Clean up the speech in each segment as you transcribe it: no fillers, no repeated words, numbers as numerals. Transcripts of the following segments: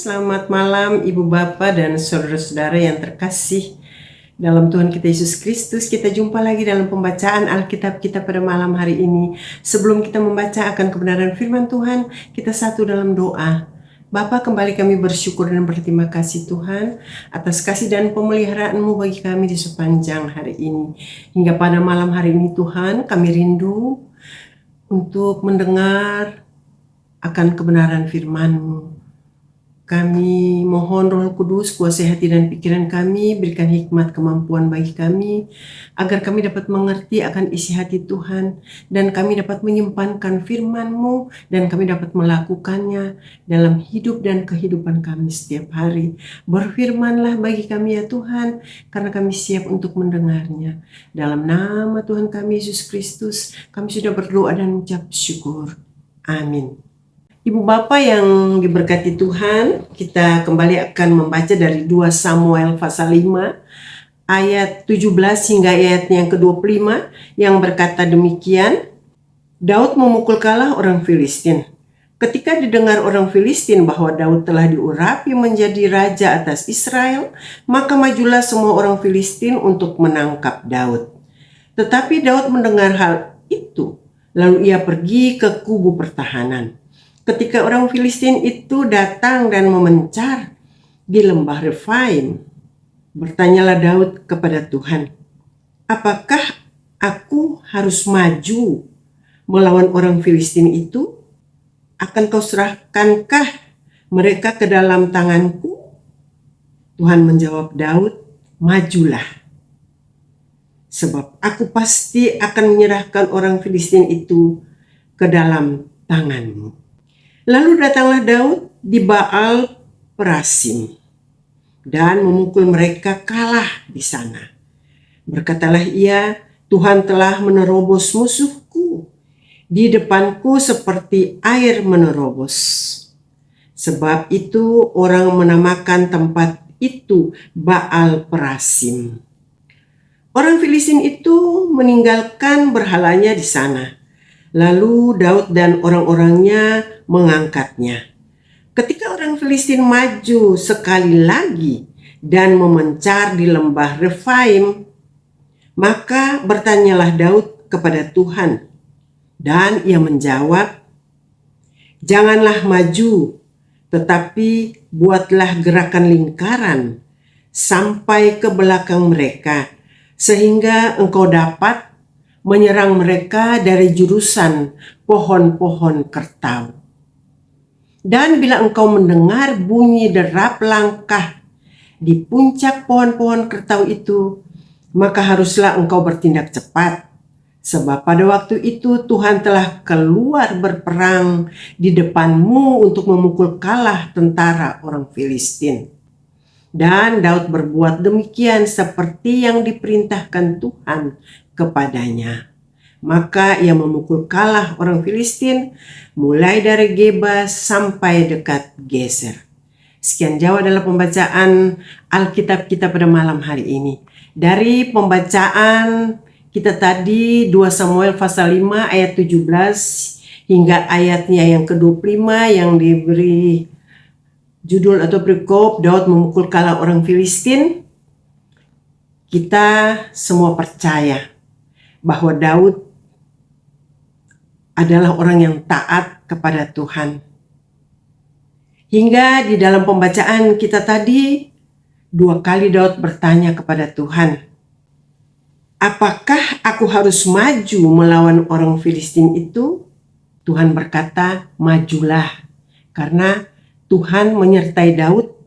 Selamat malam Ibu Bapak dan saudara-saudara yang terkasih dalam Tuhan kita Yesus Kristus. Kita jumpa lagi dalam pembacaan Alkitab kita pada malam hari ini. Sebelum kita membaca akan kebenaran firman Tuhan, kita satu dalam doa. Bapa, kembali kami bersyukur dan berterima kasih Tuhan atas kasih dan pemeliharaanmu bagi kami di sepanjang hari ini. Hingga pada malam hari ini Tuhan, kami rindu untuk mendengar akan kebenaran firman-Mu. Kami mohon Roh Kudus kuasai hati dan pikiran kami, berikan hikmat kemampuan bagi kami, agar kami dapat mengerti akan isi hati Tuhan, dan kami dapat menyimpankan firman-Mu, dan kami dapat melakukannya dalam hidup dan kehidupan kami setiap hari. Berfirmanlah bagi kami ya Tuhan, karena kami siap untuk mendengarnya. Dalam nama Tuhan kami Yesus Kristus, kami sudah berdoa dan mengucap syukur. Amin. Ibu Bapak yang diberkati Tuhan, kita kembali akan membaca dari 2 Samuel pasal 5 ayat 17 hingga ayat yang ke-25 yang berkata demikian. Daud memukul kalah orang Filistin. Ketika didengar orang Filistin bahwa Daud telah diurapi menjadi raja atas Israel, maka majulah semua orang Filistin untuk menangkap Daud. Tetapi Daud mendengar hal itu, lalu ia pergi ke kubu pertahanan. Ketika orang Filistin itu datang dan memencar di lembah Refaim, bertanyalah Daud kepada Tuhan, apakah aku harus maju melawan orang Filistin itu? Akan kau serahkankah mereka ke dalam tanganku? Tuhan menjawab Daud, majulah, sebab aku pasti akan menyerahkan orang Filistin itu ke dalam tanganmu. Lalu datanglah Daud di Baal Perasim dan memukul mereka kalah di sana. Berkatalah ia, Tuhan telah menerobos musuhku di depanku seperti air menerobos. Sebab itu orang menamakan tempat itu Baal Perasim. Orang Filistin itu meninggalkan berhalanya di sana. Lalu Daud dan orang-orangnya mengangkatnya. Ketika orang Filistin maju sekali lagi dan memencar di lembah Refaim, maka bertanyalah Daud kepada Tuhan, dan ia menjawab, janganlah maju, tetapi buatlah gerakan lingkaran sampai ke belakang mereka, sehingga engkau dapat menyerang mereka dari jurusan pohon-pohon kertau. Dan bila engkau mendengar bunyi derap langkah di puncak pohon-pohon kertau itu, maka haruslah engkau bertindak cepat. Sebab pada waktu itu Tuhan telah keluar berperang di depanmu untuk memukul kalah tentara orang Filistin. Dan Daud berbuat demikian seperti yang diperintahkan Tuhan kepadanya. Maka ia memukul kalah orang Filistin mulai dari Geba sampai dekat Geser. Sekian jauh adalah pembacaan Alkitab kita pada malam hari ini. Dari pembacaan kita tadi 2 Samuel pasal 5 ayat 17 hingga ayatnya yang ke-25 yang diberi judul atau perikop Daud memukul kalah orang Filistin. Kita semua percaya bahwa Daud adalah orang yang taat kepada Tuhan. Hingga di dalam pembacaan kita tadi, 2 kali Daud bertanya kepada Tuhan, apakah aku harus maju melawan orang Filistin itu? Tuhan berkata, majulah, karena Tuhan menyertai Daud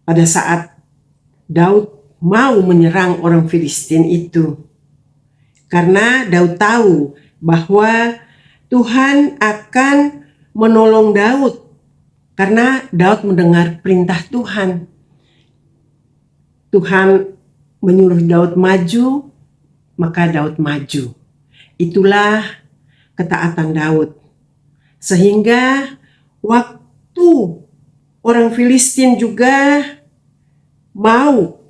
pada saat Daud mau menyerang orang Filistin itu. Karena Daud tahu bahwa Tuhan akan menolong Daud. Karena Daud mendengar perintah Tuhan. Tuhan menyuruh Daud maju, maka Daud maju. Itulah ketaatan Daud. Sehingga waktu orang Filistin juga mau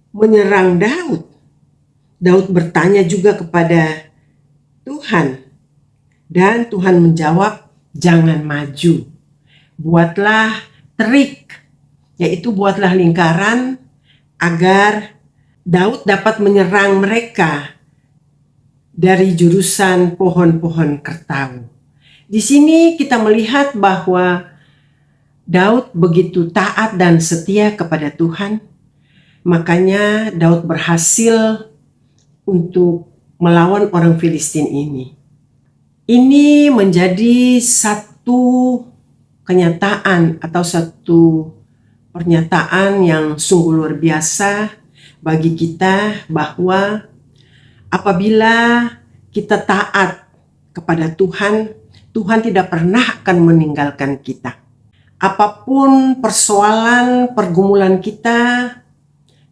menyerang Daud, Daud bertanya juga kepada Tuhan, dan Tuhan menjawab, jangan maju. Buatlah trik yaitu buatlah lingkaran agar Daud dapat menyerang mereka dari jurusan pohon-pohon kertau. Di sini kita melihat bahwa Daud begitu taat dan setia kepada Tuhan, makanya Daud berhasil untuk melawan orang Filistin ini. Ini menjadi satu kenyataan atau satu pernyataan yang sungguh luar biasa bagi kita, bahwa apabila kita taat kepada Tuhan, Tuhan tidak pernah akan meninggalkan kita. Apapun persoalan, pergumulan kita,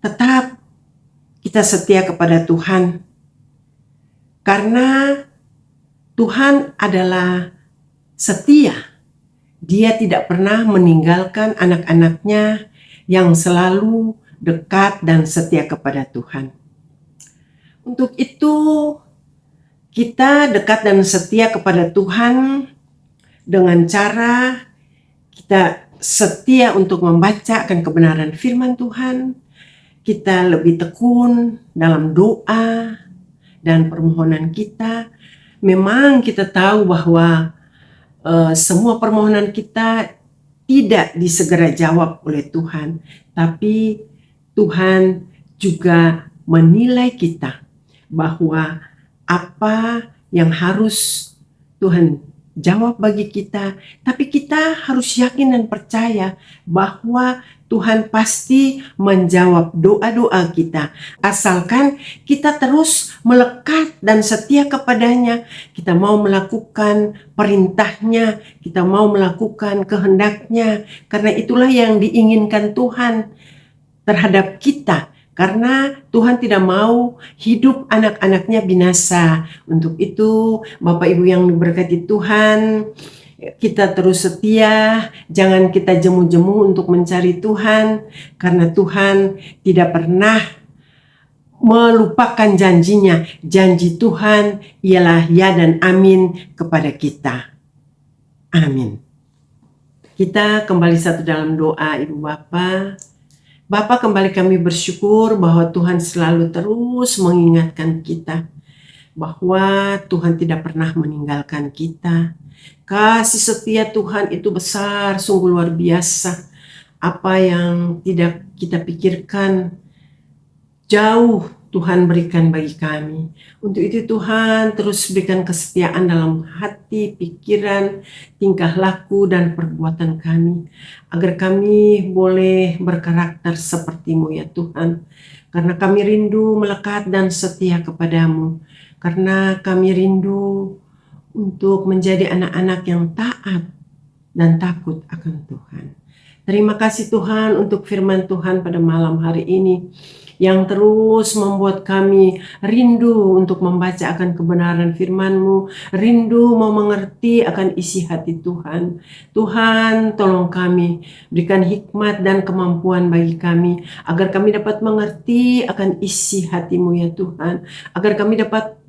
tetap kita setia kepada Tuhan. Karena Tuhan adalah setia. Dia tidak pernah meninggalkan anak-anaknya yang selalu dekat dan setia kepada Tuhan. Untuk itu, kita dekat dan setia kepada Tuhan dengan cara kita setia untuk membaca akan kebenaran firman Tuhan. Kita lebih tekun dalam doa dan permohonan kita. Memang kita tahu bahwa semua permohonan kita tidak disegera jawab oleh Tuhan, tapi Tuhan juga menilai kita bahwa apa yang harus Tuhan jawab bagi kita, tapi kita harus yakin dan percaya bahwa Tuhan pasti menjawab doa-doa kita, asalkan kita terus melekat dan setia kepadanya. Kita mau melakukan perintahnya, kita mau melakukan kehendaknya, karena itulah yang diinginkan Tuhan terhadap kita. Karena Tuhan tidak mau hidup anak-anaknya binasa. Untuk itu, Bapak Ibu yang diberkati Tuhan, kita terus setia, jangan kita jemu-jemu untuk mencari Tuhan, karena Tuhan tidak pernah melupakan janjinya. Janji Tuhan ialah ya dan amin kepada kita. Amin. Kita kembali satu dalam doa, Ibu Bapa. Bapa, kembali kami bersyukur bahwa Tuhan selalu terus mengingatkan kita bahwa Tuhan tidak pernah meninggalkan kita. Kasih setia Tuhan itu besar, sungguh luar biasa. Apa yang tidak kita pikirkan, jauh Tuhan berikan bagi kami. Untuk itu Tuhan terus berikan kesetiaan dalam hati, pikiran, tingkah laku, dan perbuatan kami. Agar kami boleh berkarakter seperti-Mu ya Tuhan. Karena kami rindu melekat dan setia kepadamu. Karena kami rindu untuk menjadi anak-anak yang taat dan takut akan Tuhan. Terima kasih Tuhan untuk firman Tuhan pada malam hari ini, yang terus membuat kami rindu untuk membaca akan kebenaran firman-Mu, rindu mau mengerti akan isi hati Tuhan. Tuhan, tolong kami, berikan hikmat dan kemampuan bagi kami, agar kami dapat mengerti akan isi hati-Mu ya Tuhan, agar kami dapat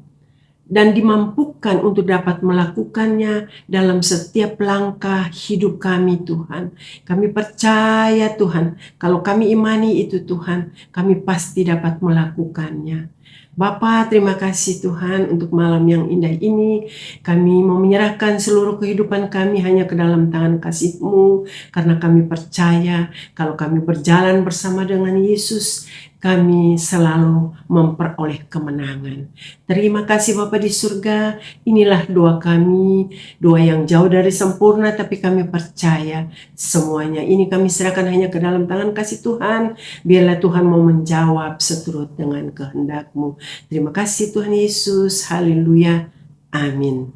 dan dimampukan untuk dapat melakukannya dalam setiap langkah hidup kami Tuhan. Kami percaya Tuhan, kalau kami imani itu Tuhan, kami pasti dapat melakukannya. Bapa, terima kasih Tuhan untuk malam yang indah ini. Kami mau menyerahkan seluruh kehidupan kami hanya ke dalam tangan kasih-Mu, karena kami percaya kalau kami berjalan bersama dengan Yesus, kami selalu memperoleh kemenangan. Terima kasih Bapa di surga, inilah doa kami, doa yang jauh dari sempurna, tapi kami percaya semuanya ini kami serahkan hanya ke dalam tangan kasih Tuhan. Biarlah Tuhan mau menjawab seturut dengan kehendak-Mu. Terima kasih Tuhan Yesus, haleluya, amin.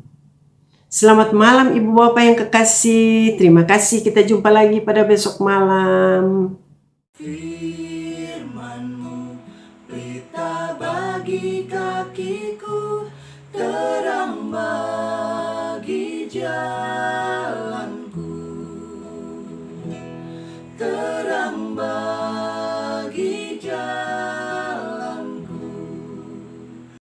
Selamat malam Ibu Bapak yang kekasih, terima kasih, kita jumpa lagi pada besok malam. Firman-Mu, pelita bagi kakiku.